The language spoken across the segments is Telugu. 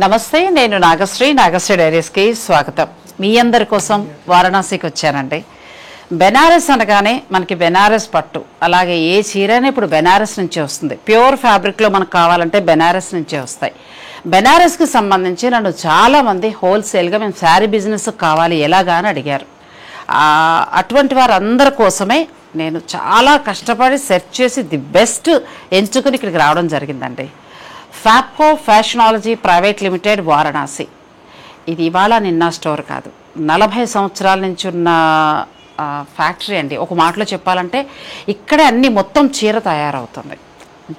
నమస్తే, నేను నాగశ్రీ డైరీస్కి స్వాగతం. మీ అందరి కోసం వారణాసికి వచ్చానండి. బెనారస్ అనగానే మనకి బెనారస్ పట్టు, అలాగే ఏ చీరైనా ఇప్పుడు బెనారస్ నుంచే వస్తుంది. ప్యూర్ ఫ్యాబ్రిక్లో మనకు కావాలంటే బెనారస్ నుంచే వస్తాయి. బెనారస్కి సంబంధించి నన్ను చాలామంది హోల్సేల్గా మేము శారీ బిజినెస్ కావాలి ఎలాగా అని అడిగారు. అటువంటి వారందరి కోసమే నేను చాలా కష్టపడి సెర్చ్ చేసి ది బెస్ట్ ఎంచుకుని ఇక్కడికి రావడం జరిగిందండి. ఫ్యాప్కో ఫ్యాషనాలజీ ప్రైవేట్ లిమిటెడ్, వారణాసి. ఇది ఇవాళ నిన్న స్టోర్ కాదు, 40 సంవత్సరాల నుంచి ఉన్న ఫ్యాక్టరీ అండి. ఒక మాటలో చెప్పాలంటే ఇక్కడే అన్ని మొత్తం చీర తయారవుతుంది.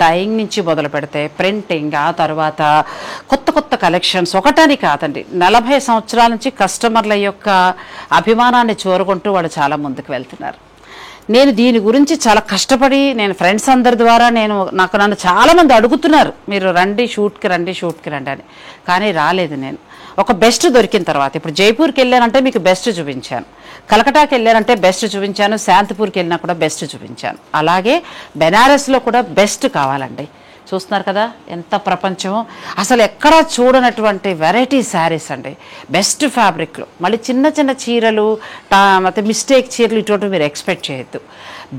డైయింగ్ నుంచి మొదలు పెడితే ప్రింటింగ్, ఆ తర్వాత కొత్త కొత్త కలెక్షన్స్, ఒకటని కాదండి, 40 సంవత్సరాల నుంచి కస్టమర్ల యొక్క అభిమానాన్ని చూరుకుంటూ వాళ్ళు చాలా ముందుకు వెళ్తున్నారు. నేను దీని గురించి చాలా కష్టపడి, నేను ఫ్రెండ్స్ అందరి ద్వారా నన్ను చాలామంది అడుగుతున్నారు, మీరు రండి షూట్కి రండి అని. కానీ రాలేదు. నేను ఒక బెస్ట్ దొరికిన తర్వాత, ఇప్పుడు జైపూర్కి వెళ్ళానంటే మీకు బెస్ట్ చూపించాను, కలకటాకి వెళ్ళానంటే బెస్ట్ చూపించాను, శాంతిపూర్కి వెళ్ళినా కూడా బెస్ట్ చూపించాను. అలాగే బెనారస్లో కూడా బెస్ట్ కావాలండి. చూస్తున్నారు కదా ఎంత ప్రపంచం, అసలు ఎక్కడా చూడనటువంటి వెరైటీ శారీస్ అండి. బెస్ట్ ఫ్యాబ్రిక్లో మళ్ళీ చిన్న చిన్న చీరలు, ಮತ್ತು మిస్టేక్ చీరలు ఇటువంటివి మీరు ఎక్స్పెక్ట్ చేయొద్దు.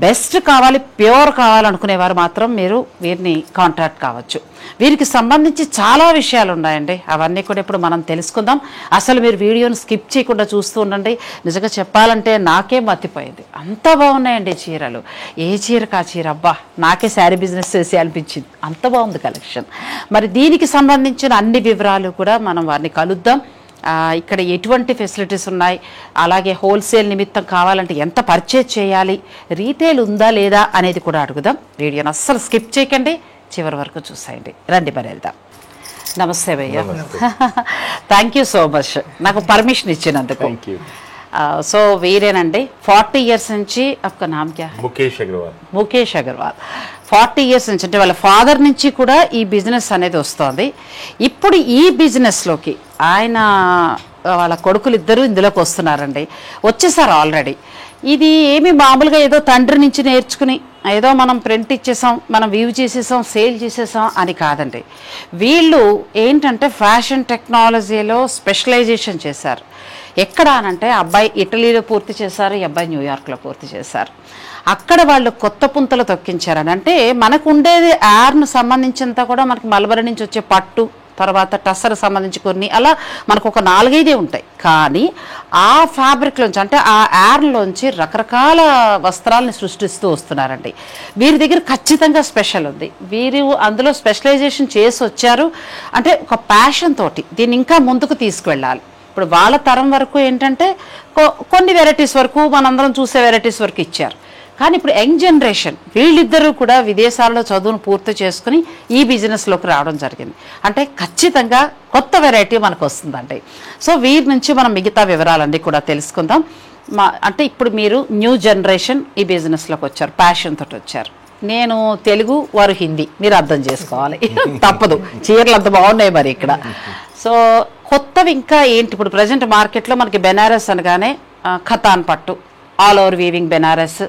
బెస్ట్ కావాలి, ప్యూర్ కావాలనుకునేవారు మాత్రం మీరు వీరిని కాంటాక్ట్ కావచ్చు. వీరికి సంబంధించి చాలా విషయాలు ఉన్నాయండి, అవన్నీ కూడా ఇప్పుడు మనం తెలుసుకుందాం. అసలు మీరు వీడియోని స్కిప్ చేయకుండా చూస్తూ ఉండండి. నిజంగా చెప్పాలంటే నాకే మతిపోయింది, అంత బాగున్నాయండి చీరలు. ఏ చీరకు ఆ చీర, అబ్బా నాకే శారీ బిజినెస్ చేసి అనిపించింది, అంత బాగుంది కలెక్షన్. మరి దీనికి సంబంధించిన అన్ని వివరాలు కూడా మనం వారిని కలుద్దాం. ఇక్కడ ఎటువంటి ఫెసిలిటీస్ ఉన్నాయి, అలాగే హోల్సేల్ నిమిత్తం కావాలంటే ఎంత పర్చేజ్ చేయాలి, రీటైల్ ఉందా లేదా అనేది కూడా అడుగుదాం. వీడియోని అస్సలు స్కిప్ చేయకండి, చివరి వరకు చూసేయండి. రండి మరి వెళ్దాం. నమస్తే భయ్య, థ్యాంక్ యూ సో మచ్ నాకు పర్మిషన్ ఇచ్చినందుకు. సో వీరేనండి 40 ఇయర్స్ నుంచి, आपका नाम क्या है? ముఖేష్ అగర్వాల్. 40 ఇయర్స్ నుంచి, అంటే వాళ్ళ ఫాదర్ నుంచి కూడా ఈ బిజినెస్ అనేది వస్తుంది. ఇప్పుడు ఈ బిజినెస్లోకి ఆయన వాళ్ళ కొడుకులు ఇద్దరు ఇందులోకి వస్తున్నారండి, వచ్చేసారు ఆల్రెడీ. ఇది ఏమి మామూలుగా ఏదో తండ్రి నుంచి నేర్చుకుని ఏదో మనం ప్రింట్ ఇచ్చేసాం, మనం వ్యూ చేసేసాం, సేల్ చేసేసాం అని కాదండి. వీళ్ళు ఏంటంటే ఫ్యాషన్ టెక్నాలజీలో స్పెషలైజేషన్ చేశారు. ఎక్కడ అనంటే అబ్బాయి ఇటలీలో పూర్తి చేశారు, ఈ అబ్బాయి న్యూయార్క్లో పూర్తి చేశారు. అక్కడ వాళ్ళు కొత్త పుంతలు తొక్కించారని, అంటే మనకు ఉండేది యార్ను సంబంధించినంత కూడా మనకి మల్బరీ నుంచి వచ్చే పట్టు, తర్వాత టస్సర్ సంబంధించి కొన్ని, అలా మనకు ఒక 4-5 ఉంటాయి. కానీ ఆ ఫ్యాబ్రిక్లోంచి, అంటే ఆ యార్లోంచి రకరకాల వస్త్రాలని సృష్టిస్తూ వస్తున్నారండి. వీరి దగ్గర ఖచ్చితంగా స్పెషల్ ఉంది. వీరు అందులో స్పెషలైజేషన్ చేసి వచ్చారు. అంటే ఒక ప్యాషన్ తోటి దీన్ని ఇంకా ముందుకు తీసుకువెళ్ళాలి. ఇప్పుడు వాళ్ళ తరం వరకు ఏంటంటే కొన్ని వెరైటీస్ వరకు మనందరం చూసే వెరైటీస్ వరకు ఇచ్చారు. కానీ ఇప్పుడు యంగ్ జనరేషన్ వీళ్ళిద్దరూ కూడా విదేశాల్లో చదువును పూర్తి చేసుకుని ఈ బిజినెస్లోకి రావడం జరిగింది. అంటే ఖచ్చితంగా కొత్త వెరైటీ మనకు వస్తుందండి. సో వీరి నుంచి మనం మిగతా వివరాలన్నీ కూడా తెలుసుకుందాం. అంటే ఇప్పుడు మీరు న్యూ జనరేషన్ ఈ బిజినెస్లోకి వచ్చారు, ప్యాషన్ తోటి వచ్చారు. నేను తెలుగు, వారు హిందీ, మీరు అర్థం చేసుకోవాలి, తప్పదు. చీరలు అంత బాగున్నాయి మరి ఇక్కడ. సో కొత్తవి ఇంకా ఏంటి, ఇప్పుడు ప్రజెంట్ మార్కెట్లో మనకి బెనారస్ అనగానే ఖతాన్ పట్టు, all over weaving Banaras,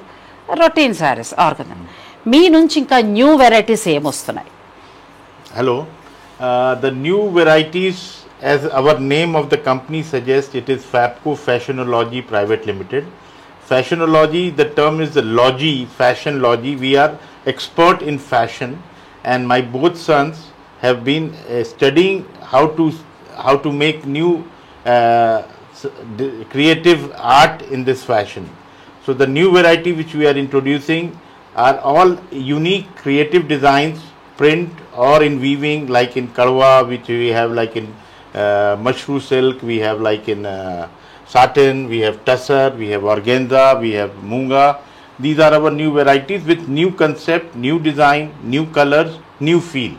routine saris, ఆర్గన్. మీ నుంచి ఇంకా న్యూ వెరైటీస్ ఏమొస్తున్నాయి? Hello, the new varieties, as our name of the company suggests, it is Fapco Fashionology Private Limited. Fashionology, the term is the logy, fashion logy. We are expert in fashion, and my both sons have been studying how to make new creative art in this fashion. So the new variety which we are introducing are all unique creative designs, print or in weaving, like in karwa, which we have like in mushroom silk, we have like in satin, we have tussar, we have organza, we have munga. These are our new varieties with new concept, new design, new colors, new feel.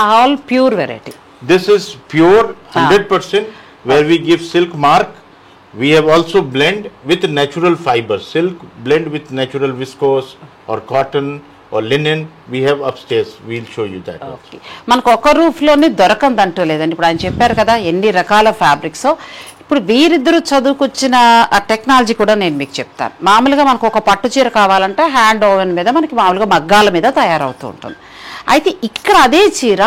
All pure variety. This is pure 100% where we give silk mark. We have also blend with natural fiber. Silk blend with natural viscose or cotton or linen. We have upstairs. We'll show you that. Okay, మనకు ఒక రూఫ్లోనే దొరకందంటూ లేదండి. ఇప్పుడు ఆయన చెప్పారు కదా ఎన్ని రకాల ఫ్యాబ్రిక్స్. ఇప్పుడు వీరిద్దరూ చదువుకొచ్చిన ఆ టెక్నాలజీ కూడా నేను మీకు చెప్తాను. మామూలుగా మనకు ఒక పట్టు చీర కావాలంటే హ్యాండ్ ఓవెన్ మీద మనకి మామూలుగా మగ్గాల మీద తయారవుతూ ఉంటుంది. అయితే ఇక్కడ అదే చీర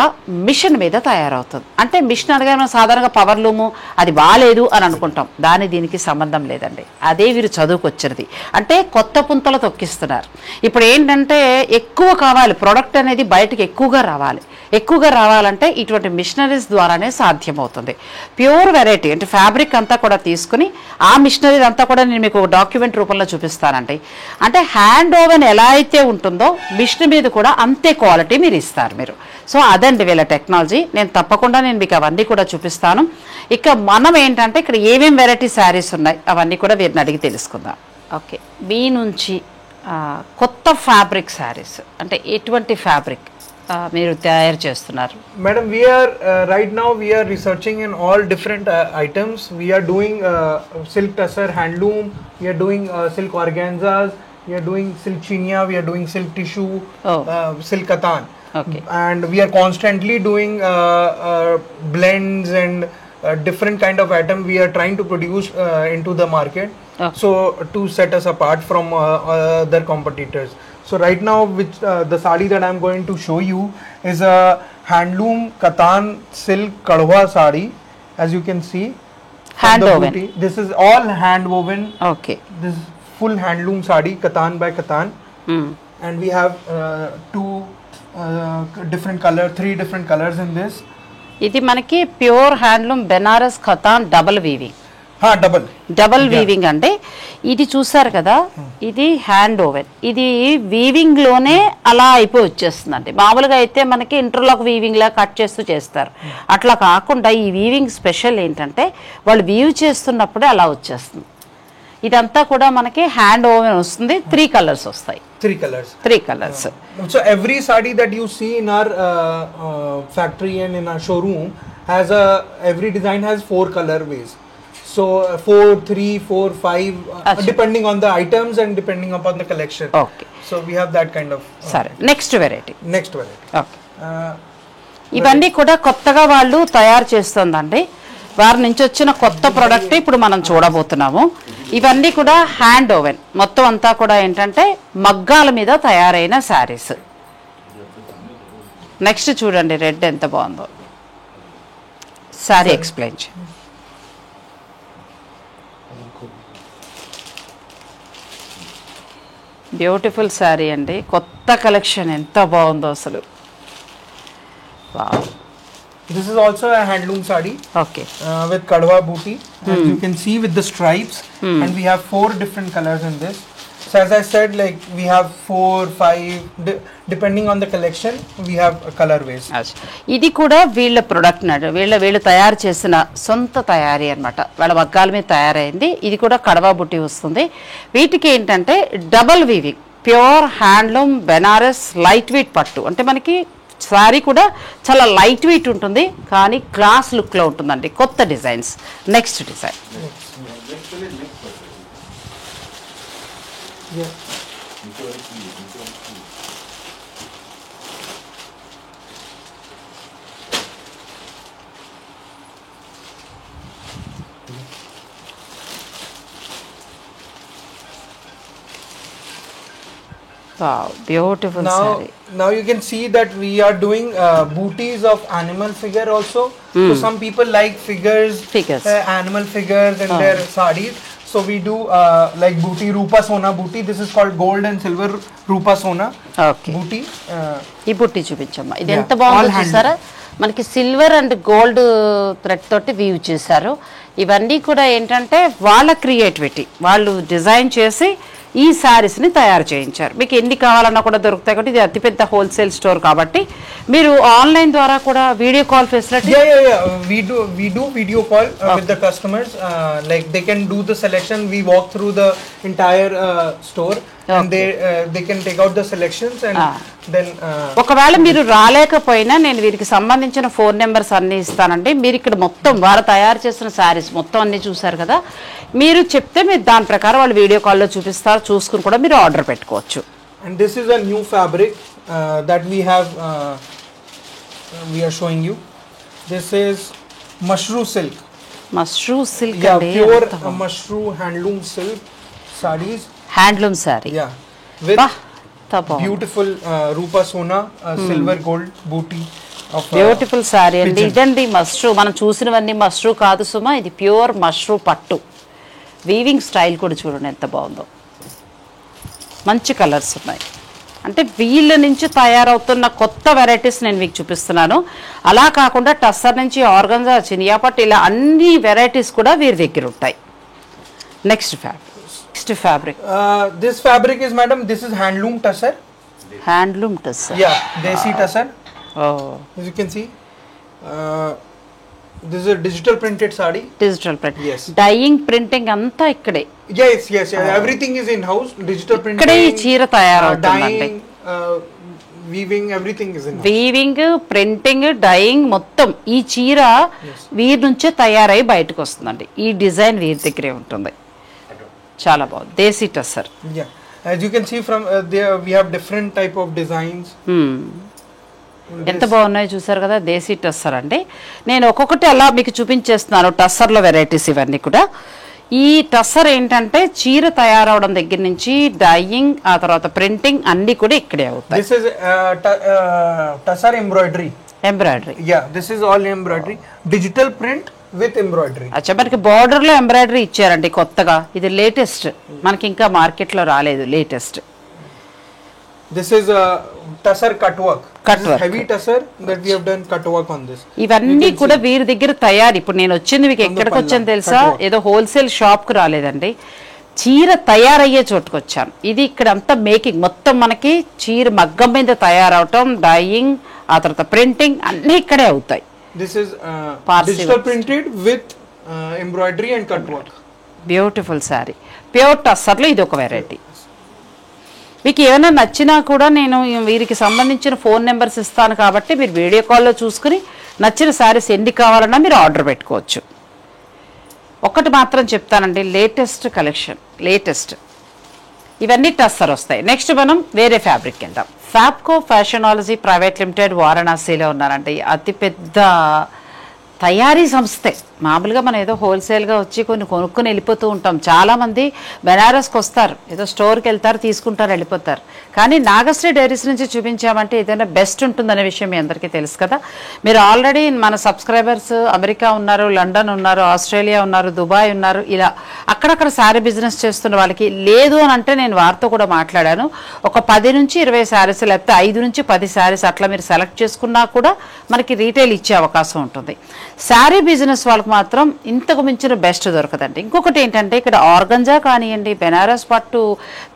మిషన్ మీద తయారవుతుంది. అంటే మిషన్ అనగా మనం సాధారణంగా పవర్ లూము అది బాగాలేదు అని అనుకుంటాం. దీనికి సంబంధం లేదండి. అదే వీరు చదువుకొచ్చినది. అంటే కొత్త పుంతలు తొక్కిస్తున్నారు. ఇప్పుడు ఏంటంటే ఎక్కువ కావాలి, ప్రోడక్ట్ అనేది బయటకు ఎక్కువగా రావాలి. ఎక్కువగా రావాలంటే ఇటువంటి మిషనరీస్ ద్వారానే సాధ్యమవుతుంది. ప్యూర్ వెరైటీ అంటే ఫ్యాబ్రిక్ అంతా కూడా తీసుకుని ఆ మిషనరీ అంతా కూడా నేను మీకు డాక్యుమెంట్ రూపంలో చూపిస్తానండి. అంటే హ్యాండ్ ఓవెన్ ఎలా అయితే ఉంటుందో మిషన్ మీద కూడా అంతే క్వాలిటీ మీరు ఇస్తారు మీరు. సో అదండి వీళ్ళ టెక్నాలజీ. నేను తప్పకుండా మీకు అవన్నీ కూడా చూపిస్తాను. ఇక మనం ఏంటంటే ఇక్కడ ఏమేమి వెరైటీ శారీస్ ఉన్నాయి అవన్నీ కూడా వీరిని అడిగి తెలుసుకుందాం. ఓకే, మీ నుంచి కొత్త ఫ్యాబ్రిక్ శారీస్ అంటే ఎటువంటి ఫ్యాబ్రిక్ మీరు తయారు చేస్తున్నారు? Madam, we are right now we are researching in all different items. We are doing silk tussar handloom, we are doing silk organzas, we are doing silk chinia, we are doing silk tissue, silk katan. Okay. And we are constantly doing blends and different kind of item we are trying to produce into the market. Okay. So to set us apart from other competitors. So right now, which the sari that I'm going to show you is a handloom katan silk kadwa sari, as you can see. Hand woven. This is all hand woven. Okay. This full handloom sari, katan by katan, and we have three different colors in this. ఇది మనకి pure handloom Benaras katan double weaving. Double weaving అంటే ఇది చూసారు కదా, ఇది హ్యాండ్ ఓవెన్. ఇది వీవింగ్ లోనే అలా అయిపోయి వచ్చేస్తుందండి. మామూలుగా అయితే మనకి ఇంటర్లాక్ వీవింగ్ లా కట్ చేస్తూ చేస్తారు. అట్లా కాకుండా ఈ వీవింగ్ స్పెషల్ ఏంటంటే వాళ్ళు వీవ్ చేస్తున్నప్పుడే అలా వచ్చేస్తుంది. ఇదంతా కూడా మనకి హ్యాండ్ ఓవెన్ వస్తుంది. 3 కలర్స్ వస్తాయి. 3 colours. So every sari that you see in our factory and in our showroom has every design has 4 colorways. So 4, 3, 4, 5 depending on the items and depending upon the collection. Okay. So we have that kind of. సరే, నెక్స్ట్ వెరైటీ. ఓకే, Uh, ఇవన్నీ కూడా కొత్తగా వాళ్ళు తయారు చేస్తుందండి. వారి నుంచి వచ్చిన కొత్త ప్రోడక్ట్ ఇప్పుడు మనం చూడబోతున్నాము. ఇవన్నీ కూడా హ్యాండ్ ఓవెన్. మొత్తం అంతా కూడా ఏంటంటే మగ్గాల మీద తయారైన శారీస్. నెక్స్ట్ చూడండి, రెడ్ ఎంత బాగుందో. శారీ ఎక్స్ప్లెయిన్ చేయండి. బ్యూటిఫుల్ శారీ అండి. కొత్త కలెక్షన్ ఎంత బాగుందో అసలు. Wow. This is also a handloom sari. Okay. With kadwa booty, as you can see with the stripes, and we have 4 different colors in this. So as I said, like we have 4, 5, depending on the collection, we have colorways. ఇది కూడా వీళ్ళ ప్రొడక్ట్ నాడు. వీళ్ళు తయారు చేసిన సొంత తయారీ అనమాట. వాళ్ళ మగ్గాల మీద తయారైంది. ఇది కూడా కడవా బుట్టి వస్తుంది. వీటికి ఏంటంటే double weaving, pure handloom Benaras light weight పట్టు. అంటే మనకి శారీ కూడా చాలా లైట్ వెయిట్ ఉంటుంది, కానీ క్లాస్ లుక్లో ఉంటుందండి. కొత్త designs. Next design. Wow, beautiful saree. Now you can see that we are doing booties of animal figure also. So some people like figures. Animal figures in their sarees. So we do like booty, Rupa Sona booty. This is called gold and silver Rupa Sona booty. ఈ బుట్టి చూపించమ్మా. ఇది ఎంత బాగుందో చూసారా. మనకి సిల్వర్ అండ్ గోల్డ్ థ్రెడ్ తోటి వీవ్ చేశారు. ఇవన్నీ కూడా ఏంటంటే వాళ్ళ క్రియేటివిటీ, వాళ్ళు డిజైన్ చేసి ఈ శారీస్ని తయారు చేయించారు. మీకు ఎన్ని కావాలన్నా కూడా దొరుకుతాయి కాబట్టి ఇది అతిపెద్ద హోల్సేల్ స్టోర్ కాబట్టి మీరు ఆన్లైన్ ద్వారా కూడా video call facility. We do video call with the customers. Like they can do the selection. We walk through the entire store and they can take out the selections and then. ఒకవేళ మీరు రాలేకపోయినా నేను వీరికి సంబంధించిన ఫోన్ నెంబర్స్ అన్ని ఇస్తానండి. మీరు ఇక్కడ మొత్తం వారు తయారు చేసిన శారీస్ మొత్తం అన్ని చూసారు కదా, మీరు చెప్తే మీరు దాని ప్రకారం వాళ్ళు వీడియో కాల్లో చూపిస్తారు, చూసుకుని కూడా మీరు ఆర్డర్ పెట్టుకోవచ్చు. And this is a new fabric that we have. We are showing you. This is mushroom silk. Mushroom silk. Yeah, pure mushroom handloom silk sarees. Handloom saree. Yeah, with beautiful Rupa Sona silver gold booty. Beautiful sari అండి. ఇదండి మష్రూ, మనం చూసినవన్నీ మష్రూ కాదు సుమా, ఇది ప్యూర్ మష్రూ పట్టు. వీవింగ్ స్టైల్ కూడా చూడండి ఎంత బాగుందో, మంచి కలర్స్ ఉన్నాయి. అంటే వీళ్ళ నుంచి తయారవుతున్న కొత్త వెరైటీస్ నేను మీకు చూపిస్తున్నాను. అలా కాకుండా టస్సర్ నుంచి ఆర్గంజా, చినియా పట్టు, ఇలా అన్ని వెరైటీస్ కూడా వీరి దగ్గర ఉంటాయి. Next fabric. This fabric is, madam, this is handloom tussar. Handloom tussar. Yeah, desi tussar. Oh. As you can see, this is a digital printed sari. Digital print. Yes. Dyeing, printing అంతా ఇక్కడే. Yes. Everything is in house. Digital printing. ఇక్కడే ఈ చీర తయారవుతుందండి. Weaving, everything is in house. Weaving, printing, dyeing మొత్తం ఈ చీర వీరి నుంచే తయారై బయటకు వస్తుందండి. ఈ డిజైన్ వీరి దగ్గరే ఉంటుంది. చాలా బాగుంది. దేశీ tussar. Yeah. As you can see from there, we have different type of designs. ఎంత బాగున్నాయో చూసారు కదా, దేశీ టస్సర్ అండి. నేను ఒక్కొక్కటి అలా మీకు చూపించేస్తున్నాను. టస్సర్లో వెరైటీస్ ఇవన్నీ కూడా. ఈ టస్సర్ ఏంటంటే చీర తయారవడం దగ్గర నుంచి డైయింగ్, ఆ తర్వాత ప్రింటింగ్ అన్ని కూడా ఇక్కడే అవుతాయి. This is tussar embroidery. Yeah, this is all embroidery. Digital print with embroidery. అచ్చా, మనకి బార్డర్ లో ఎంబ్రాయిడరీ ఇచ్చారండి కొత్తగా. ఇది లేటెస్ట్, మనకి ఇంకా మార్కెట్ లో రాలేదు, latest. This is a tussar cut work. Heavy tussar that we have done cut work on this. ఇవన్నీ కూడా వీరి దగ్గర తయారు. ఇప్పుడు నేను వచ్చింది మీకు ఎక్కడికి వచ్చాను తెలుసా? ఏదో హోల్సేల్ షాప్ కు రాలేదండి, చీర తయారయ్యే చోటుకు వచ్చాను. ఇది ఇక్కడ అంతా మేకింగ్, మొత్తం మనకి చీర మగ్గం మీద తయారవటం, డైయింగ్, ఆ తర్వాత ప్రింటింగ్ అన్ని ఇక్కడే అవుతాయి. This is digital printed with embroidery and cut work. Beautiful sari. Pure టస్సర్లో ఇది ఒక వెరైటీ. మీకు ఏమైనా నచ్చినా కూడా నేను వీరికి సంబంధించిన ఫోన్ నెంబర్స్ ఇస్తాను కాబట్టి మీరు వీడియో కాల్లో చూసుకుని నచ్చిన శారీస్ ఎన్ని కావాలన్నా మీరు ఆర్డర్ పెట్టుకోవచ్చు. ఒకటి మాత్రం చెప్తానండి, లేటెస్ట్ కలెక్షన్, లేటెస్ట్ ఇవన్నీ టస్సర్ వస్తాయి. నెక్స్ట్ మనం వేరే ఫ్యాబ్రిక్ వెళ్దాం. ఫ్యాబ్కో ఫ్యాషనాలజీ ప్రైవేట్ లిమిటెడ్ వారణాసిలో ఉన్నారండి. అతిపెద్ద తయారీ సంస్థే. మామూలుగా మనం ఏదో హోల్సేల్గా వచ్చి కొన్ని కొనుక్కొని వెళ్ళిపోతూ ఉంటాం. చాలామంది బెనారస్కి వస్తారు, ఏదో స్టోర్కి వెళ్తారు, తీసుకుంటారు, వెళ్ళిపోతారు. కానీ నాగశ్రీ డైరీస్ నుంచి చూపించామంటే ఏదైనా బెస్ట్ ఉంటుందనే విషయం మీ అందరికీ తెలుసు కదా. మీరు ఆల్రెడీ మన సబ్స్క్రైబర్స్ అమెరికా ఉన్నారు, లండన్ ఉన్నారు, ఆస్ట్రేలియా ఉన్నారు, దుబాయ్ ఉన్నారు, ఇలా అక్కడక్కడ శారీ బిజినెస్ చేస్తున్న వాళ్ళకి లేదు అని అంటే నేను వారితో కూడా మాట్లాడాను. ఒక 10 నుంచి 20 శారీస్, లేకపోతే 5 నుంచి 10 శారీస్ అట్లా మీరు సెలెక్ట్ చేసుకున్నా కూడా మనకి రీటైల్ ఇచ్చే అవకాశం ఉంటుంది. శారీ బిజినెస్ వాళ్ళకి మాత్రం ఇంతకు మించిన బెస్ట్ దొరకదండి. ఇంకొకటి ఏంటంటే ఇక్కడ ఆర్గంజా కానివ్వండి, బెనారస్ పట్టు,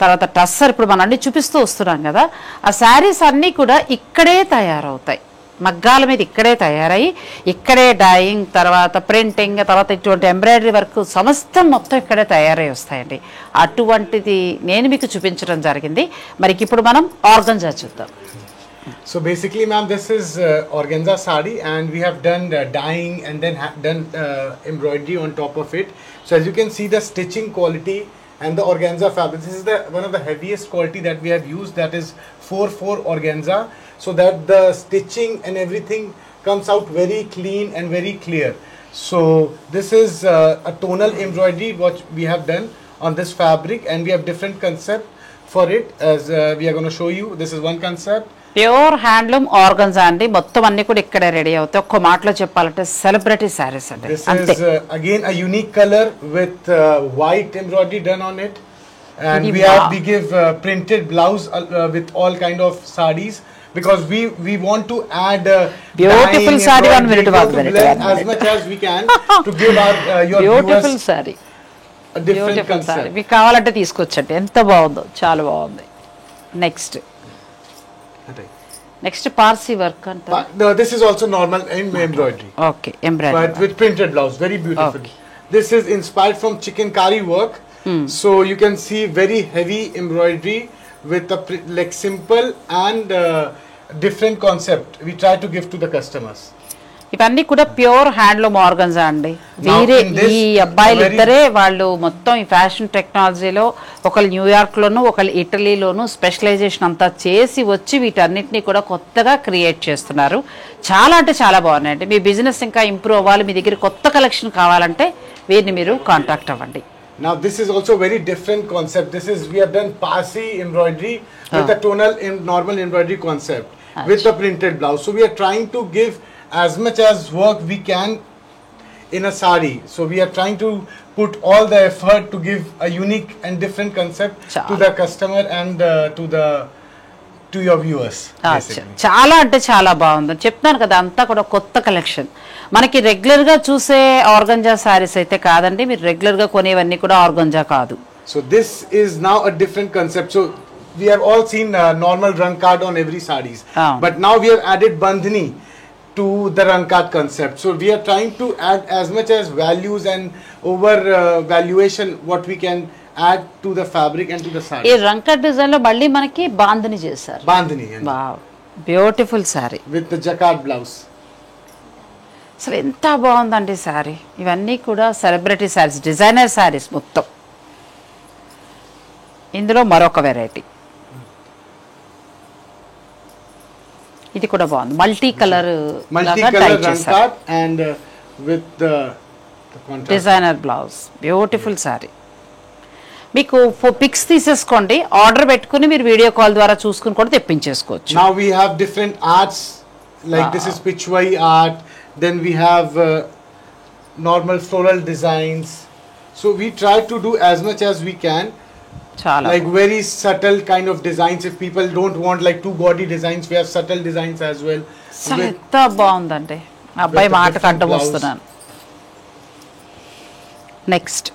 తర్వాత టస్సర్, ఇప్పుడు మనం అన్ని చూపిస్తూ వస్తున్నాం కదా, ఆ శారీస్ అన్నీ కూడా ఇక్కడే తయారవుతాయి. మగ్గాల మీద ఇక్కడే తయారయ్యి ఇక్కడే డైయింగ్, తర్వాత ప్రింటింగ్, తర్వాత ఇటువంటి ఎంబ్రాయిడరీ వర్క్ సమస్తం మొత్తం ఇక్కడే తయారై వస్తాయండి. అటువంటిది నేను మీకు చూపించడం జరిగింది. మరి ఇప్పుడు మనం ఆర్గంజా చూద్దాం. So basically, ma'am, this is organza sari, and we have done dyeing and then done embroidery on top of it. So as you can see, the stitching quality and the organza fabric. This is one of the heaviest quality that we have used. That is 4/4 organza, so that the stitching and everything comes out very clean and very clear. So this is a tonal embroidery what we have done on this fabric, and we have different concept for it. As we are going to show you, this is one concept. Pure handloom organza అండి. మొత్తం అన్ని కూడా ఇక్కడే రెడీ అవుతాయి. ఒక్క మాటలో చెప్పాలంటే సెలబ్రిటీ సారీస్ అండి. This is again a unique color with white embroidery done on it, and we give printed blouse with all kind of sarees, because we want to add beautiful saree 1 minute as much as we can to give our your beautiful saree. a different concept. మీకు కావాలంటే తీసుకొచ్చండి, ఎంత బాగుందో, చాలా బాగుంది. నెక్స్ట్ పార్సీ వర్క్ అంటే No, this is also normal embroidery. Okay, embroidery But with printed blouse, very beautiful. Okay. This is inspired from chikankari work. So you can see very heavy embroidery with a like simple and different concept we try to give to the customers. ఇవన్నీ కూడా ప్యూర్ హ్యాండ్లూమ్ ఆర్గన్జా అండి. వీరే ఈ అబ్బాయిలు ఇద్దరే వాళ్ళు మొత్తం ఈ ఫ్యాషన్ టెక్నాలజీలో ఒకళ్ళు న్యూయార్క్లోను ఒకళ్ళు ఇటలీలోను స్పెషలైజేషన్ అంతా చేసి వచ్చి వీటన్నిటిని కూడా కొత్తగా క్రియేట్ చేస్తున్నారు. చాలా అంటే చాలా బాగున్నాయండి. మీ బిజినెస్ ఇంకా ఇంప్రూవ్ అవ్వాలి, మీ దగ్గర కొత్త కలెక్షన్ కావాలంటే వీరిని మీరు కాంటాక్ట్ అవ్వండి. Now this is also very different concept. This is, we have done Parsi embroidery with a tonal normal embroidery concept with the printed blouse. So we are trying to give as much as work we can in a sari. So we are trying to put all the effort to give a unique and different concept to the customer and to your viewers. చాలా అంటే చాలా బాగుంది. చెప్తాను కదా, అంతా కూడా కొత్త కలెక్షన్. మనకి రెగ్యులర్ గా చూసే ఆర్గంజా సారీస్ అయితే కాదండి, మీరు రెగ్యులర్ గా కొనేవన్నీ కూడా ఆర్గంజా కాదు. So this is now a different concept. So we have all seen normal run card on every sarees, but now we have added bandhani to the run card concept. So we are trying to add as much as values and over valuation what we can add to the fabric and to the saree. ఈ run card design లో మళ్ళీ మనకి బాంధని చేశారు. Bandhani, wow, beautiful sorry with the jacquard blouse. అసలు ఎంత బాగుందండి సారీ. ఇవన్నీ కూడా సెలబ్రిటీ సారీస్, డిజైనర్ సారీస్ మొత్తం. ఇందులో మరొక వెరైటీ, ఇది కూడా బాగుంది. Multi colour run card and with the contrast. Designer blouse, beautiful sorry. మీకు పిక్స్ తీసేసుకోండి, ఆర్డర్ పెట్టుకుని మీరు వీడియో కాల్ ద్వారా చూసుకుని కూడా తెప్పించేసుకోవచ్చు. Now we have different arts, like this is Pichwai art, then we have normal floral designs. So we try to do as much as we can, like very subtle kind of designs. If people don't want like too gaudy designs, we have subtle designs as well. ఎంత బాగుందండి. అబ్బాయి మాటకు అడ్డం వస్తున్నాను. Next,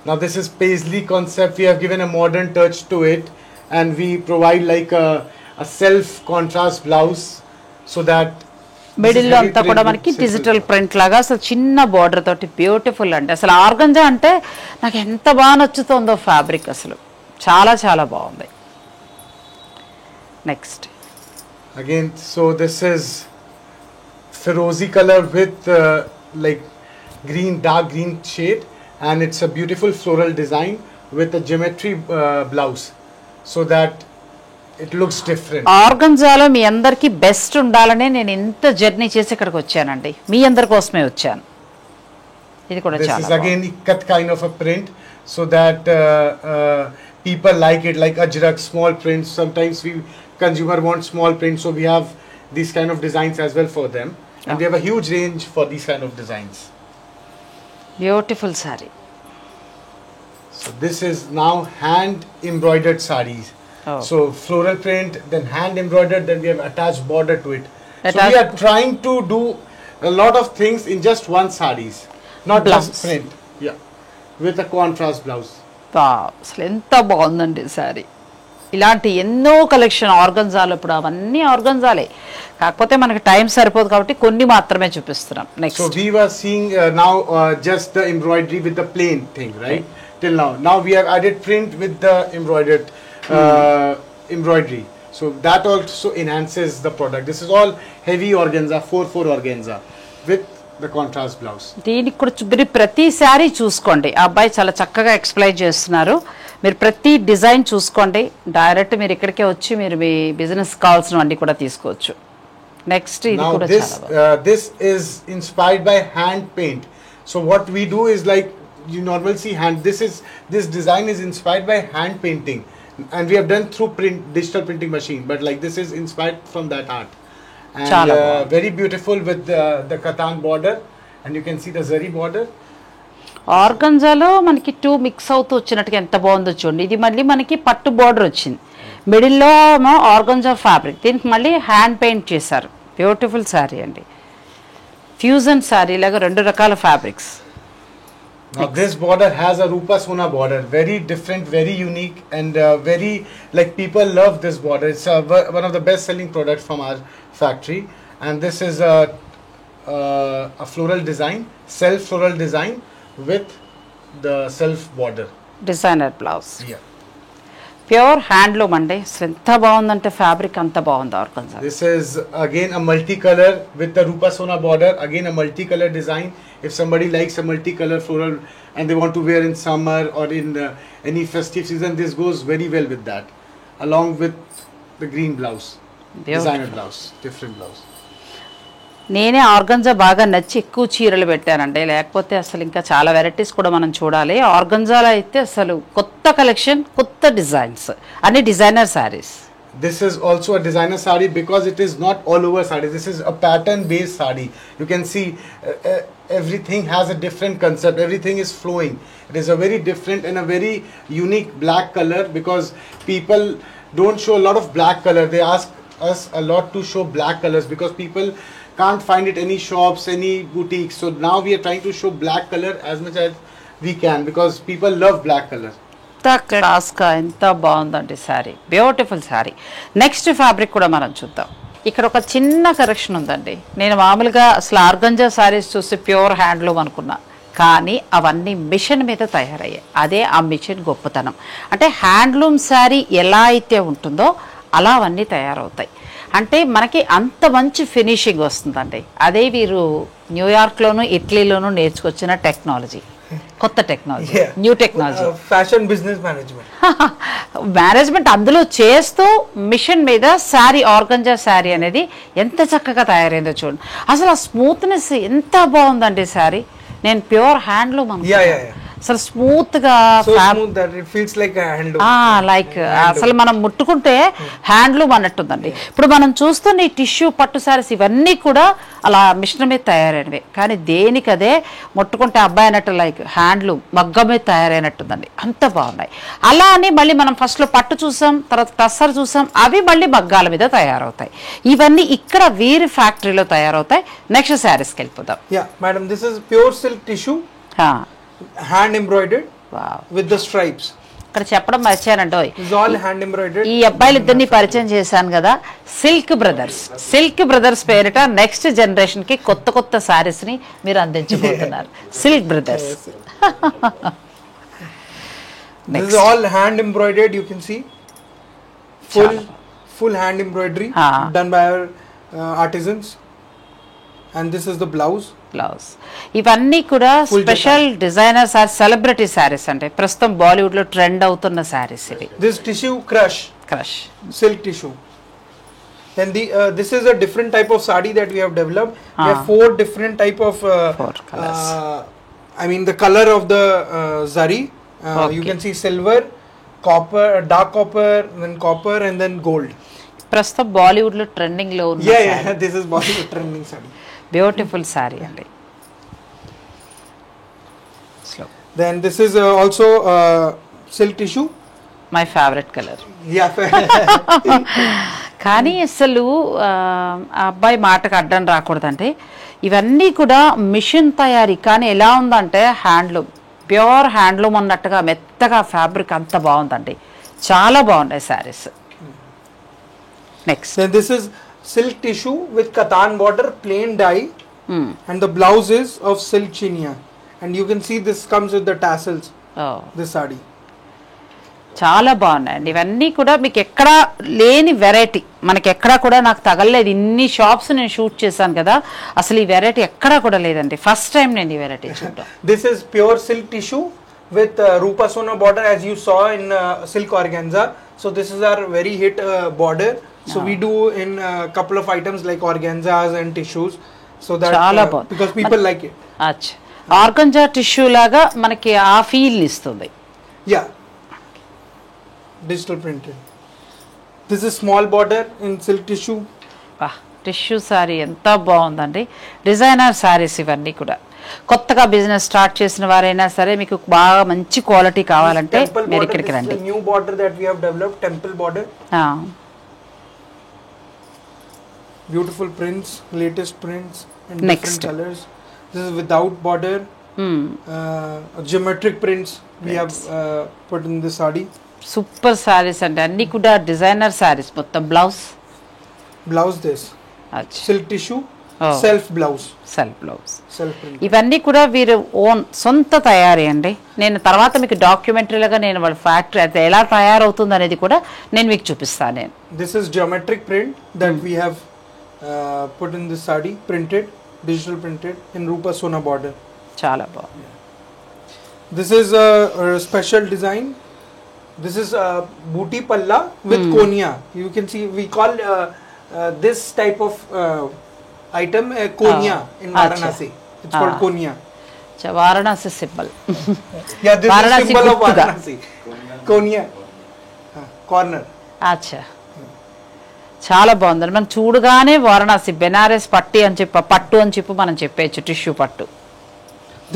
now this is paisley concept. We have given a modern touch to it, and we provide like a self contrast blouse, so that middle లో అంతా కూడా మనకి డిజిటల్ ప్రింట్ లాగా అసలు చిన్న బార్డర్ తోటి బ్యూటిఫుల్ అండి. అసలు ఆర్గంజా అంటే నాకు ఎంత బాగా నచ్చుతుందో ఫ్యాబ్రిక్, అసలు చాలా చాలా బాగుంది. Next again, so this is Ferozi color with like green, dark green shade, and it's a beautiful floral design with a geometry blouse, so that it looks different. ఆర్గంజాలో మీ అందరికి బెస్ట్ ఉండాలనే నేను ఇంత జర్నీ చేసి ఇక్కడికి వచ్చానండి. మీ అందరి కోసమే వచ్చాను. ఇది కూడా this చాలా is again ikat kind of a print, so that people like it, like ajrak small prints. Sometimes we consumer want small prints, so we have these kind of designs as well for them, and we have a huge range for these kind of designs. Beautiful sorry. So this is now hand embroidered sarees. So floral print, then hand embroidered, then we have attached border to it. So we are trying to do a lot of things in just one sarees, not just print. Yeah, with a contrast blouse. అసలు ఎంత బాగుందండి సారీ. ఇలాంటి ఎన్నో కలెక్షన్ ఆర్గంజాలు, ఇప్పుడు అవన్నీ ఆర్గంజాలే, కాకపోతే మనకి టైం సరిపోదు కాబట్టి కొన్ని మాత్రమే చూపిస్తున్నాం. Next, So we were seeing now just the embroidery with the plain thing, right? Till now. Now we have added print with the embroidered embroidery. So that also enhances the product. This is all heavy organza, 4/4 organza with the contrast blouse. దీనికి కూడా మీరు ప్రతి శారీ చూసుకోండి. ఆ అబ్బాయి చాలా చక్కగా ఎక్స్ప్లెయిన్ చేస్తున్నారు. మీరు ప్రతి డిజైన్ చూసుకోండి. డైరెక్ట్ మీరు ఇక్కడికే వచ్చి మీరు మీ బిజినెస్ కావాల్సినవన్నీ కూడా తీసుకోవచ్చు. నెక్స్ట్, ఇది కూడా this is inspired by hand paint. So what we do is like you normally see hand. This design is inspired by hand painting, and we have done through digital printing machine. But like this is inspired from that art, and very beautiful with the katan border, and you can see the zari border. ఆర్గంజాలో మనకి 2 మిక్స్ అవుతూ వచ్చినట్టుగా ఎంత బాగుందో చూడండి. ఇది మళ్ళీ మనకి పట్టు బార్డర్ వచ్చింది, మిడిల్లో ఆర్గంజా ఫ్యాబ్రిక్, దీనికి మళ్ళీ హ్యాండ్ పెయింట్ చేశారు. బ్యూటిఫుల్ శారీ అండి. ఫ్యూజన్ శారీ లాగా 2 రకాల fabrics. Now this border has a Rupa Sona border, very different, very unique, and very like people love this border. It's one of the best-selling products from our factory, and this is a floral design, self floral design with the self border. Designer blouse. Yeah. Pure handloom అండి. అసలు ఎంత బాగుందంటే ఫ్యాబ్రిక్ అంత బాగుంది organza. This is again a multicolor with the Rupa Sona border. Again a multicolor design. If somebody likes a multicolor floral and they want to wear in summer or in any festive season, this goes very well with that, along with the green blouse, designer blouse, different blouse. నేనే ఆర్గంజా బాగా నచ్చి ఎక్కువ చీరలు పెట్టానండి. లేకపోతే అసలు ఇంకా చాలా వెరైటీస్ కూడా మనం చూడాలి. ఆర్గంజాలో అయితే అసలు కొత్త కలెక్షన్, కొత్త డిజైన్స్, అన్ని designer saris. This is also a designer sari because it is not all over sari. This is a pattern based sari. You can see everything has a different concept. Everything is flowing. It is a very different and a very unique black color because people don't show a lot of black color. They ask us a lot to show black colors because people can't find it any shops, any boutiques. So now we are trying to show black color as much as we can because people love black color. ఎంత క్లాస్గా ఎంత బాగుందండి sari. Beautiful sari. Next fabric కూడా మనం చూద్దాం. ఇక్కడ ఒక చిన్న కరెక్షన్ ఉందండి. నేను మామూలుగా అసలు ఆర్గంజా శారీస్ చూసి ప్యూర్ హ్యాండ్లూమ్ అనుకున్నా, కానీ అవన్నీ మిషన్ మీద తయారయ్యాయి. అదే ఆ మిషన్ గొప్పతనం. అంటే హ్యాండ్లూమ్ శారీ ఎలా అయితే ఉంటుందో అలా అవన్నీ తయారవుతాయి. అంటే మనకి అంత మంచి ఫినిషింగ్ వస్తుందండి. అదే వీరు న్యూయార్క్లోను ఇటలీలోను నేర్చుకొచ్చిన టెక్నాలజీ, కొత్త technology, new technology, fashion business management అందులో చేస్తూ మిషన్ మీద శారీ, ఆర్గంజా శారీ అనేది ఎంత చక్కగా తయారైందో చూడండి. అసలు ఆ స్మూత్నెస్ ఎంత బాగుందండి శారీ. నేను ప్యూర్ హ్యాండ్లూమ్ అనుకున్నాను. అసలు స్మూత్ గా లైక్ అసలు మనం ముట్టుకుంటే హ్యాండ్లూమ్ అన్నట్టుందండి. ఇప్పుడు మనం చూస్తున్న ఈ టిష్యూ పట్టు సారీస్ ఇవన్నీ కూడా అలా మిషన్ మీద తయారైనవి, కానీ దేనికి అదే ముట్టుకుంటే అబ్బాయి అన్నట్టు లైక్ హ్యాండ్లూమ్ మగ్గ మీద తయారైనట్టుందండి. అంత బాగున్నాయి. అలా అని మళ్ళీ మనం ఫస్ట్ లో పట్టు చూసాం, తర్వాత టస్సర్ చూసాం, అవి మళ్ళీ మగ్గాల మీద తయారవుతాయి. ఇవన్నీ ఇక్కడ వీరి ఫ్యాక్టరీలో తయారవుతాయి. నెక్స్ట్ శారీస్కి వెళ్ళిపోతాం. Madam, this is pure silk tissue, hand embroidered. Wow. With the stripes. ఇక్కడ చెప్పడం మర్చానంటో, It's all hand embroidered. ఈ అబ్బాయిలు ఇద్దరిని పరిచయం చేశాను కదా, సిల్క్ బ్రదర్స్. సిల్క్ బ్రదర్స్ పేరిట నెక్స్ట్ జనరేషన్ కి కొత్త కొత్త సారీస్ ని మీరు అందించబోతున్నారు. Silk brothers. This is all hand embroidered. You can see full hand embroidery done by our artisans. And this is the blouse. ఇవన్నీ కూడా special designer saris, celebrity saris అంటే ప్రస్తుతం బాలీవుడ్ లో ట్రెండ్ అవుతున్న సారీస్ ఇవి. This tissue crush silk tissue. Then this is a different type of sari that we have developed. We have 4 different type of 4 colors. I mean the color of the zari. Okay. You can see silver, copper, dark copper, then copper, and then gold. ప్రస్తుతం బాలీవుడ్ లో ట్రెండింగ్ లో ఉన్న yeah, this is Bollywood trending sari. Beautiful sorry అండి. Then this is also silk tissue. My favorite color. Yeah. కానీ అసలు ఆ అబ్బాయి మాటకు అడ్డం రాకూడదంటే ఇవన్నీ కూడా మిషన్ తయారీ, కానీ ఎలా ఉందంటే హ్యాండ్లూమ్, ప్యూర్ హ్యాండ్లూమ్ అన్నట్టుగా మెత్తగా ఫ్యాబ్రిక్ అంత బాగుందండి. చాలా బాగున్నాయి saris. Next then this is silk tissue with katan border, plain dye, and the blouse is of silk chinia, and you can see this comes with the tassels. This sari చాలా బాగున్నాయండి. ఇవన్నీ కూడా మీకు ఎక్కడా లేని వెరైటీ, మనకి ఎక్కడా కూడా నాకు తగలలేదు. ఇన్ని షాప్స్ నేను షూట్ చేశాను కదా, అసలు ఈ వెరైటీ ఎక్కడా కూడా లేదండి. ఫస్ట్ టైం నేను ఈ వెరైటీ చూడటం. This is pure silk tissue with Rupa Sona border, as you saw in silk organza. So this is our very hit border. So we do in a couple of items like organzas and tissues, so that because people like it. అచ్చా, ఆర్గంజా టిష్యూ లాగా మనకి ఆ ఫీల్ ఇస్తుంది. Yeah, digital printed. This is small border in silk tissue. Tissue sorry ఎంత బాగుందండి. డిజైనర్ సారీస్ ఇవన్నీ కూడా. కొత్తగా బిజినెస్ స్టార్ట్ చేసిన వారైనా సరే మీకు బాగా మంచి క్వాలిటీ కావాలంటే మీరు ఇక్కడికి రండి. New border that we have developed, temple border. Beautiful prints, latest prints in different colors. This is without border. geometric prints we have put in this sari. Super saris అండి, అన్ని కూడా డిజైనర్ సారీస్. మొత్తం blouse this silk tissue self blouse print. ఇవన్నీ కూడా వీరు ఓన్ సొంత తయారీ అండి. నేను తర్వాత మీకు డాక్యుమెంటరీలుగా నేను వాళ్ళ ఫ్యాక్టరీ అయితే ఎలా తయారవుతుంది అనేది కూడా నేను మీకు చూపిస్తాను. నేను this is geometric print that we have put in this sari, printed, digital printed in Rupa Sona border. చాలా బాగుంది. This is a special design. This is booty palla with konya. You can see we call this type of item konya in Varanasi. It's called konya. Varanasi symbol. Yeah, this Varanasi is symbol of guttuga. Varanasi. Konya. Corner. అచ్చా, చాలా బాగుందండి. మనం చూడగానే వారణాసి బెనారస్ పట్టు అని చెప్పి మనం చెప్పేయచ్చు. టిష్యూ పట్టు.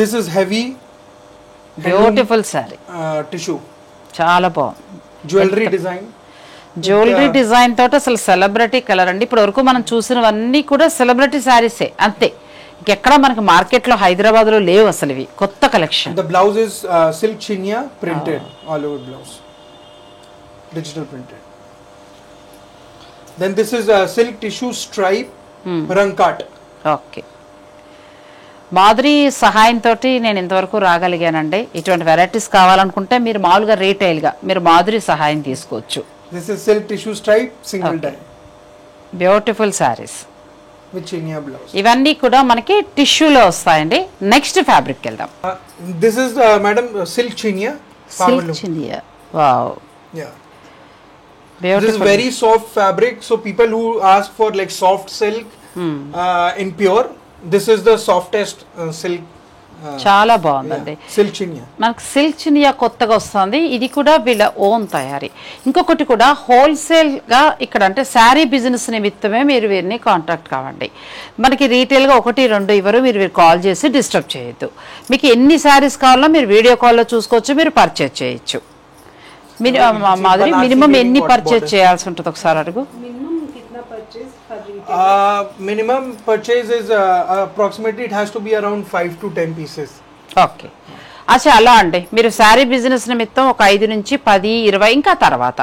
This is heavy beautiful sorry. tissue. చాలా బాగుంది. జ్యువెలరీ డిజైన్ తోటి అసలు సెలబ్రిటీ కలర్ అండి. ఇప్పటి వరకు మనం చూసినవన్నీ కూడా సెలబ్రిటీ శారీసే అంతే. ఇంకెక్కడ మనకి మార్కెట్ లో హైదరాబాద్ లో లేవు అసలు ఇవి. కొత్త collection. The blouse is silk chinia printed all over blouse, digital printed. Then this is silk tissue stripe rankat. Okay, Madhuri సహాయంతో నేను ఇంతవరకు రాగలిగానండి. ఇటువంటి వెరైటీస్ కావాలనుకుంటే మీరు మామూలుగా రీటైల్గా మీరు మాధురి సహాయం తీసుకోవచ్చు. This is silk tissue stripe single dye. Beautiful saris with chinia blouse. ఇవన్నీ కూడా మనకి టిష్యూలో వస్తాయండి. నెక్స్ట్ ఫ్యాబ్రిక్ వెళ్దాం. This is madam silk chinia. Silk Chiniya. Wow. Yeah. This is very soft fabric. So people who ask for like soft silk in pure, this is the softest silk. చాలా బాగుందండి. సిల్క్ చినియా. మనకు సిల్క్ చినియా కొత్తగా వస్తుంది. ఇది కూడా వీళ్ళ ఓన్ తయారీ. ఇంకొకటి కూడా హోల్సేల్గా ఇక్కడ అంటే శారీ బిజినెస్ నిమిత్తమే మీరు వీరిని కాంటాక్ట్ కావండి. మనకి రీటైల్గా 1-2 ఇవ్వరు. మీరు కాల్ చేసి డిస్టర్బ్ చేయొద్దు. మీకు ఎన్ని శారీస్ కావాలో మీరు వీడియో కాల్లో చూసుకోవచ్చు, మీరు పర్చేజ్ చేయొచ్చు. మాధురి మినిమం ఎన్ని పర్చేజ్ చేయాల్సి ఉంటుంది ఒకసారి అడుగు. Minimum purchase is approximately it has to be around 5 to 10 pieces. Okay, అచ్చా అలా అండి. మీరు శారీ బిజినెస్ నిమిత్తం ఒక 5 నుంచి 10, 20 ఇంకా తర్వాత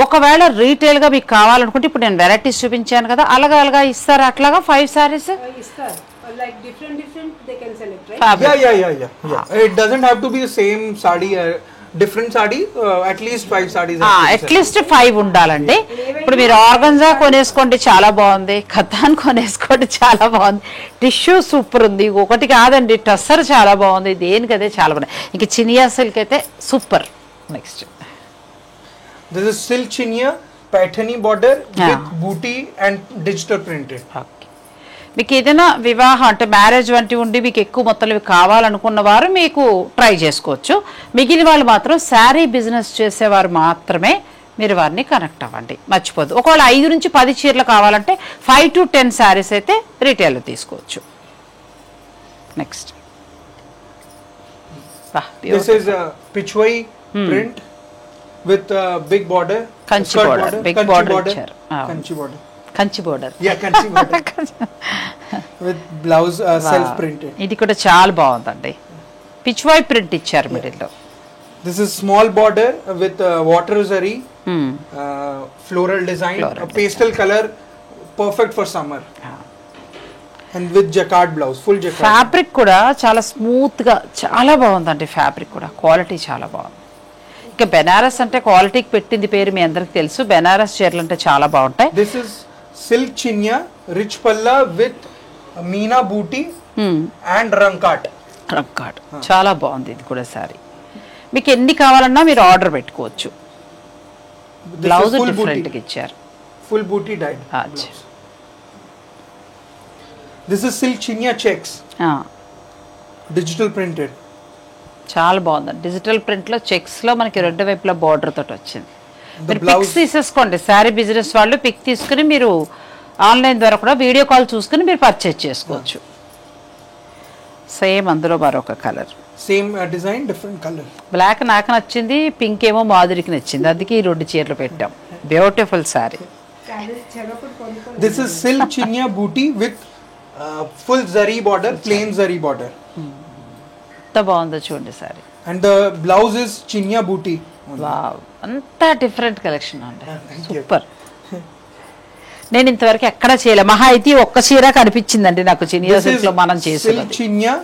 ఒకవేళ రీటైల్గా మీకు కావాలనుకుంటే ఇప్పుడు నేను వెరైటీస్ చూపించాను కదా, అలాగా ఇస్తారా? అట్లాగా 5 శారీస్ ఇస్తారు. Like different they can select, right? Yeah. It doesn't have to be the same sari. Different sari, at least 5 sarees. At least 5 ఉండాలండి. ఇప్పుడు మీరు ఆర్గన్జా కొనేసుకోండి, చాలా బాగుంది. ఖతాన్ కొనేసుకోండి, చాలా బాగుంది. టిష్యూ సూపర్ ఉంది. ఒకటి కాదండి, టస్సర్ చాలా బాగుంది. దేనికదే చాలా బాగుంది. ఇంక చినియా సిల్క్ అయితే super. Next this is silk chinia paithani border with booty and digital printed. మీకు ఏదైనా వివాహం అంటే మ్యారేజ్ వంటి ఉండి మీకు ఎక్కువ మొత్తంలో కావాలనుకున్న వారు మీకు ట్రై చేసుకోవచ్చు. మిగిలిన వాళ్ళు మాత్రం శారీ బిజినెస్ చేసేవారు మాత్రమే మీరు వారిని కనెక్ట్ అవ్వండి, మర్చిపోద్దు. ఒకవేళ 5 నుంచి 10 చీరలు కావాలంటే 5 to 10 శారీస్ అయితే రీటైల్లో తీసుకోవచ్చు. Next this is a pichwai print with big border, Kanchi border, big border ఇచ్చారు. Kanchi border. Kanchi border with blouse self printed. ఇది కూడా చాలా బాగుందండి. పిచ్వాయ్ ప్రింట్ ఇచ్చారు మిడిల్లో. This is small border with water zari, floral design, pastel color, perfect for summer. And with jacquard blouse, full jacquard. Fabric కూడా చాలా స్మూత్ గా చాలా బాగుందండి. ఫ్యాబ్రిక్ కూడా క్వాలిటీ చాలా బాగుంది. ఇంకా బెనారస్ అంటే క్వాలిటీకి పెట్టింది పేరు మీ అందరికి తెలుసు. బెనారస్ చీరలు అంటే చాలా బాగుంటాయి. This is silk chinia, rich palla with meena booty and rankat. చాలా బాగుంది ఇది కూడా సారీ. మీకు ఎన్ని కావాలన్నా మీరు ఆర్డర్ పెట్టుకోవచ్చు. బ్లౌజ్ డిఫరెంట్ గా ఇచ్చారు. Full booty dyed. This is silk chinia checks. Digital printed. చాలా బాగుంది. డిజిటల్ ప్రింట్ లో చెక్స్ లో మనకి 2 వైపులా బార్డర్ తోటి వచ్చింది. మీరు పిక్స్ తీసేసుకోండి. శారీ బిజినెస్ వాళ్ళు పిక్ తీసుకుని మీరు ఆన్లైన్ ద్వారా కూడా వీడియో కాల్ చూసుకుని మీరు పర్చేజ్ చేసుకోవచ్చు. సేమ్ అందులో మరొక colour, same design, different colour. Black నాకు నచ్చింది, పింక్ ఏమో మాధురికి నచ్చింది. అందుకే ఈ 2 చీరలు పెట్టాం. Beautiful sari. This is silk chinya buti with full zari border, plain zari border. బాగుందో చూడండి sari. And the blouse is chinya booty. Wow, అంతా డిఫరెంట్ కలెక్షన్ అండి, సూపర్. నేను ఇంతవరకు ఎక్కడ చేయలే, మహా అయితే ఒక్క చీర కనిపించిందండి నాకు చినియా సిల్క్ లో మనం చేసేది. Chinya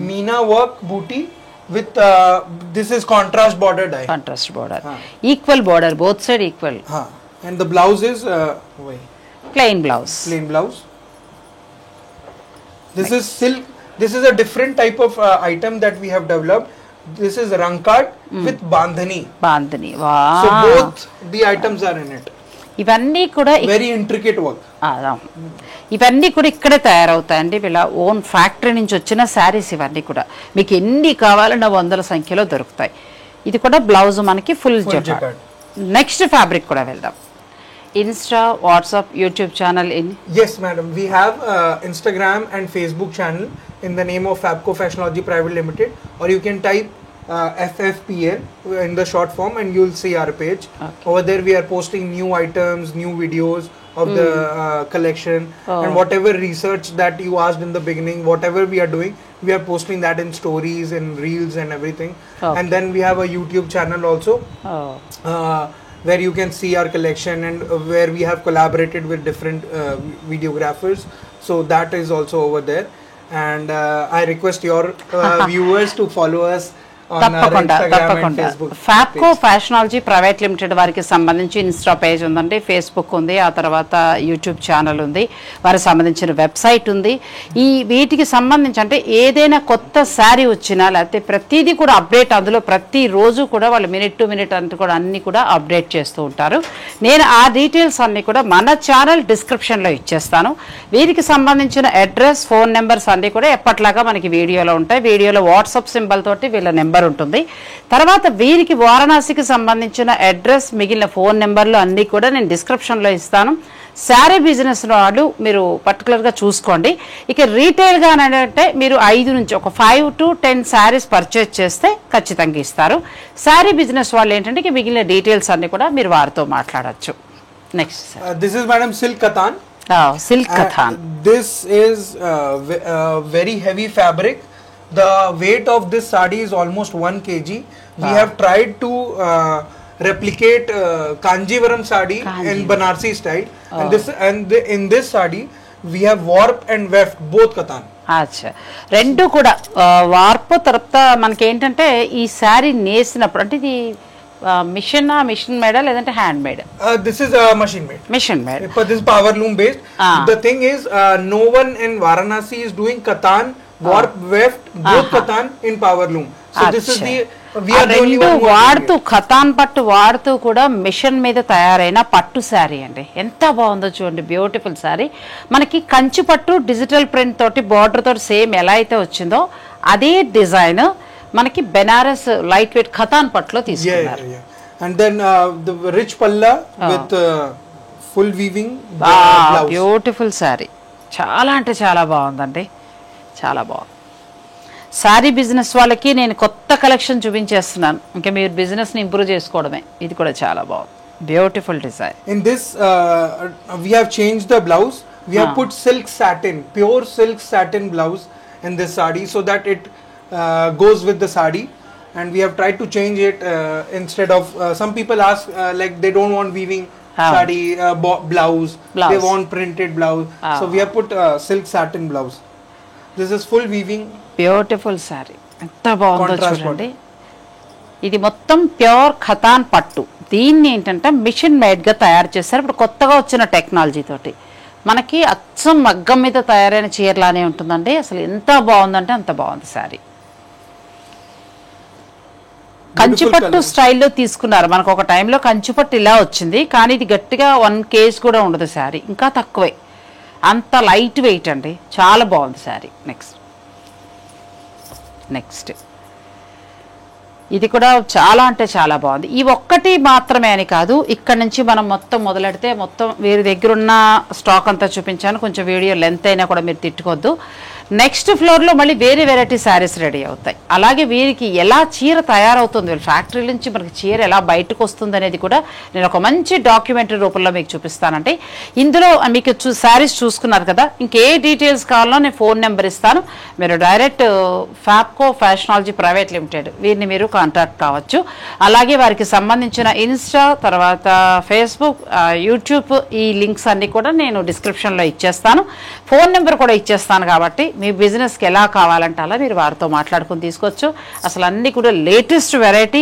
meena work buti with this is contrast border dye. Contrast border, equal border, both side equal. And the blouse is plain blouse. Plain blouse. This is silk. This is a different type of item that we have developed. This is rankad with bandhani. Bandhani, wow. So both the items are in it. ఇవన్నీ కూడా వెరీ ఇంట్రికేట్ వర్క్. ఇవన్నీ కూడా ఇక్కడే తయారవుతాయండి, వీళ్ళ ఓన్ ఫ్యాక్టరీ నుంచి వచ్చిన శారీస్. ఇవన్నీ కూడా మీకు ఎన్ని కావాలన్న వందల సంఖ్యలో దొరుకుతాయి. ఇది కూడా బ్లౌజ్ మనకి ఫుల్ జకార్డ్. నెక్స్ట్ ఫ్యాబ్రిక్ కూడా వెళ్దాం. Insta, WhatsApp, YouTube channel in? Yes madam, we have Instagram and Facebook channel in the name of Fabco Fashionology Private Limited, or you can type FFPL in the short form and you'll see our page. Over there we are posting new items, new videos of the collection, and whatever research that you asked in the beginning, whatever we are doing, we are posting that in stories and reels and everything. And then we have a YouTube channel also, where you can see our collection and where we have collaborated with different videographers, so that is also over there. And I request your viewers to follow us తప్పకుండా తప్పకుండా. ఫ్యాబ్కో ఫ్యాషనాలజీ ప్రైవేట్ లిమిటెడ్ వారికి సంబంధించి ఇన్స్టా పేజ్ ఉందండి, ఫేస్బుక్ ఉంది, ఆ తర్వాత యూట్యూబ్ ఛానల్ ఉంది, వారికి సంబంధించిన వెబ్సైట్ ఉంది. ఈ వీటికి సంబంధించి అంటే ఏదైనా కొత్త శారీ వచ్చినా లేకపోతే ప్రతిదీ కూడా అప్డేట్, అందులో ప్రతిరోజు కూడా వాళ్ళు మినిట్ టు మినిట్ అంతా కూడా అన్నీ కూడా అప్డేట్ చేస్తూ ఉంటారు. నేను ఆ డీటెయిల్స్ అన్నీ కూడా మన ఛానల్ డిస్క్రిప్షన్లో ఇచ్చేస్తాను. వీరికి సంబంధించిన అడ్రస్, ఫోన్ నెంబర్స్ అన్నీ కూడా ఎప్పట్లాగా మనకి వీడియోలో ఉంటాయి. వీడియోలో వాట్సాప్ సింబల్ తోటి వీళ్ళ నెంబర్ ఉంటుంది. తర్వాత వీరికి వారణాసికి సంబంధించిన అడ్రస్, మిగిలిన ఫోన్ నెంబర్లు అన్నీ కూడా నేను డిస్క్రిప్షన్లో ఇస్తాను. శారీ బిజినెస్ వాళ్ళు మీరు పర్టికులర్గా చూసుకోండి. ఇక రీటైల్గా అంటే మీరు 5 నుంచి ఒక 5 to 10 శారీస్ పర్చేజ్ చేస్తే ఖచ్చితంగా ఇస్తారు. శారీ బిజినెస్ వాళ్ళు ఏంటంటే మిగిలిన డీటెయిల్స్ అన్నీ కూడా మీరు వారితో మాట్లాడచ్చు. Next this is madam silk katan. Silk katan. This is very heavy fabric. The weight of this sari is almost 1 kg. We have tried to replicate Kanjivaram sari in Banarsi style, and in this sari we have warp and weft both katan. అచ్చా, రెండు కూడా వార్పు. తర్వాత మనకి ఏంటంటే ఈ శారీ నేసినప్పుడు అంటే ఇది మిషన్ మేడా లేదంటే hand made? This is machine made. Machine made. But this is power loom based. The thing is, no one in Varanasi is doing katan, warp, weft, both katan in power loom. So this is the we are the only one వాడుతూ ఖతాన్ పట్టు వాడుతూ కూడా మిషన్ మీద తయారైన పట్టు శారీ అండి. ఎంత బాగుందో చూడండి, బ్యూటిఫుల్ శారీ. మనకి కంచి పట్టు డిజిటల్ ప్రింట్ తోటి బార్డర్ తోటి సేమ్ ఎలా అయితే వచ్చిందో అదే డిజైన్ మనకి బెనారస్ లైట్ వెయిట్ ఖతాన్ పట్టులో తీసుకున్నారు. And then the rich palla with full weaving. Beautiful sari, చాలా అంటే చాలా బాగుందండి, చాలా బాగుంది. శారీ బిజినెస్ వాళ్ళకి నేను కొత్త కలెక్షన్ చూపించేస్తున్నాను, ఇంకా మీరు బిజినెస్ని ఇంప్రూవ్ చేసుకోవడమే. ఇది కూడా చాలా బాగుంది, beautiful design. In this we have changed the blouse. We have put silk satin, pure silk satin blouse in this sari so that it goes with the sari, and we have tried to change it instead of some people ask like they don't want weaving sari blouse, they want printed blouse. So we have put silk satin blouse. This is full weaving, beautiful sari. ఎంత బాగుందో చూడండి. ఇది మొత్తం ప్యూర్ ఖతాన్ పట్టు. దీన్ని ఏంటంటే మిషన్ మేడ్గా తయారు చేస్తారు. ఇప్పుడు కొత్తగా వచ్చిన టెక్నాలజీ తోటి మనకి అచ్చం మగ్గం మీద తయారైన చీరలానే ఉంటుందండి. అసలు ఎంత బాగుందంటే అంత బాగుంది శారీ. కంచిపట్టు స్టైల్లో తీసుకున్నారు. మనకు ఒక టైంలో కంచిపట్టు ఇలా వచ్చింది, కానీ ఇది గట్టిగా 1 kg కూడా ఉండదు శారీ, ఇంకా తక్కువే, అంత లైట్ వెయిట్ అండి. చాలా బాగుంది శారీ. నెక్స్ట్ ఇది కూడా చాలా అంటే చాలా బాగుంది. ఈ ఒక్కటి మాత్రమే అని కాదు, ఇక్కడ నుంచి మనం మొత్తం మొదలెడితే మొత్తం వీరి దగ్గర ఉన్న స్టాక్ అంతా చూపించాను. కొంచెం వీడియో లెంత్ అయినా కూడా మీరు తిట్టుకోవద్దు. నెక్స్ట్ ఫ్లోర్లో మళ్ళీ వేరే వెరైటీ శారీస్ రెడీ అవుతాయి. అలాగే వీరికి ఎలా చీర తయారవుతుంది, వీళ్ళ ఫ్యాక్టరీ నుంచి మనకి చీర ఎలా బయటకు వస్తుంది అనేది కూడా నేను ఒక మంచి డాక్యుమెంటరీ రూపంలో మీకు చూపిస్తానండి. ఇందులో మీకు శారీస్ చూసుకున్నారు కదా, ఇంకే డీటెయిల్స్ కావాలో నేను ఫోన్ నెంబర్ ఇస్తాను. మీరు డైరెక్ట్ ఫ్యాప్కో ఫ్యాషనాలజీ ప్రైవేట్ లిమిటెడ్ వీరిని మీరు కాంటాక్ట్ కావచ్చు. అలాగే వారికి సంబంధించిన ఇన్స్టా, తర్వాత ఫేస్బుక్, యూట్యూబ్ ఈ లింక్స్ అన్నీ కూడా నేను డిస్క్రిప్షన్లో ఇచ్చేస్తాను. ఫోన్ నెంబర్ కూడా ఇచ్చేస్తాను. కాబట్టి మీ బిజినెస్కి ఎలా కావాలంటే అలా మీరు వారితో మాట్లాడుకుని తీసుకోవచ్చు. అసలు అన్నీ కూడా లేటెస్ట్ వెరైటీ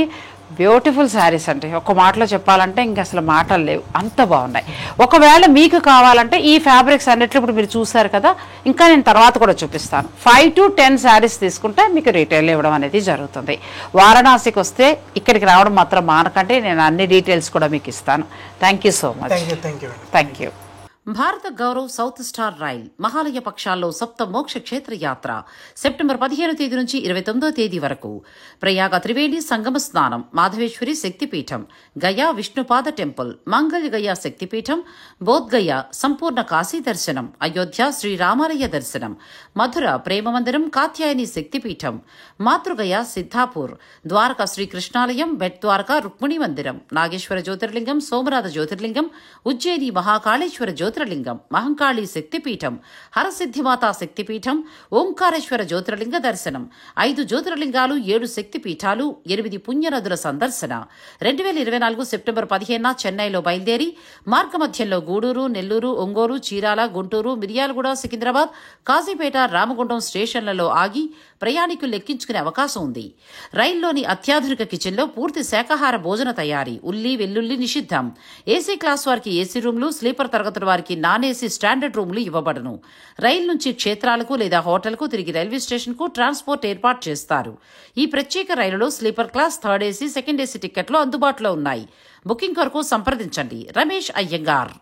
బ్యూటిఫుల్ శారీస్ అంటే ఒక మాటలో చెప్పాలంటే ఇంక అసలు మాటలు లేవు, అంత బాగున్నాయి. ఒకవేళ మీకు కావాలంటే ఈ ఫ్యాబ్రిక్స్ అన్నిట్లో ఇప్పుడు మీరు చూసారు కదా, ఇంకా నేను తర్వాత కూడా చూపిస్తాను. 5 to 10 శారీస్ తీసుకుంటే మీకు రీటైల్ ఇవ్వడం అనేది జరుగుతుంది. వారణాసికి వస్తే ఇక్కడికి రావడం మాత్రం మానకండి, నేను అన్ని డీటెయిల్స్ కూడా మీకు ఇస్తాను. Thank you so much. Thank you. Bharat Gaurav south star rail మహాలయ పక్షాల్లో సప్త మోక్ష క్షేత్ర యాత్ర సెప్టెంబర్ 15వ తేదీ నుంచి 29వ తేదీ వరకు. ప్రయాగ త్రివేణి సంగమ స్నానం, మాధవేశ్వరి శక్తిపీఠం, గయా విష్ణుపాద టెంపుల్, మంగళ గయా శక్తిపీఠం, బోధ్గయ సంపూర్ణ కాశీ దర్శనం, అయోధ్య శ్రీరామాలయ దర్శనం, మధుర ప్రేమ మందిరం కాత్యాయని శక్తిపీఠం, మాతృగయ సిద్ధాపూర్, ద్వారకా శ్రీకృష్ణాలయం, బెట్ ద్వారకా రుక్మిణి మందిరం, నాగేశ్వర జ్యోతిర్లింగం, సోమనాథ జ్యోతిర్లింగం, ఉజ్జయిని మహాకాళేశ్వర జ్యోతిర్లింగం, మహంకాళి శక్తిపీఠం, హరసిద్ధిమాతా శక్తిపీఠం, ఓంకారేశ్వర జ్యోతిర్లింగ దర్శనం, 5 జ్యోతిర్లింగాలు, 7 శక్తిపీఠాలు, 8 పుణ్యనదుల సందర్శన. 2024 సెప్టెంబర్ 15న చెన్నైలో బయలుదేరి మార్గమధ్యంలో గూడూరు, నెల్లూరు, ఒంగోలు, చీరాల, గుంటూరు, మిర్యాలగూడ, సికింద్రాబాద్, కాజీపేట, రామగుండం స్టేషన్లలో ఆగి ప్రయాణికులు లెక్కించుకునే అవకాశం ఉంది. రైల్లోని అత్యాధునిక కిచెన్లో పూర్తి శాకాహార భోజన తయారీ, ఉల్లి వెల్లుల్లి నిషిద్ధం. ఏసీ క్లాస్ వారికి ఏసీ రూమ్లు, స్లీపర్ తరగతుల వారికి నాన్ ఏసీ స్టాండర్డ్ రూమ్లు ఇవ్వబడును. రైలు నుంచి క్షేత్రాలకు లేదా హోటల్కు తిరిగి రైల్వే స్టేషన్కు ట్రాన్స్పోర్ట్ ఏర్పాటు చేస్తారు. ఈ ప్రత్యేక రైలులో sleeper class, third AC, second AC టికెట్లు అందుబాటులో ఉన్నాయి. బుకింగ్ కొరకు సంప్రదించండి రమేష్ అయ్యంగార్.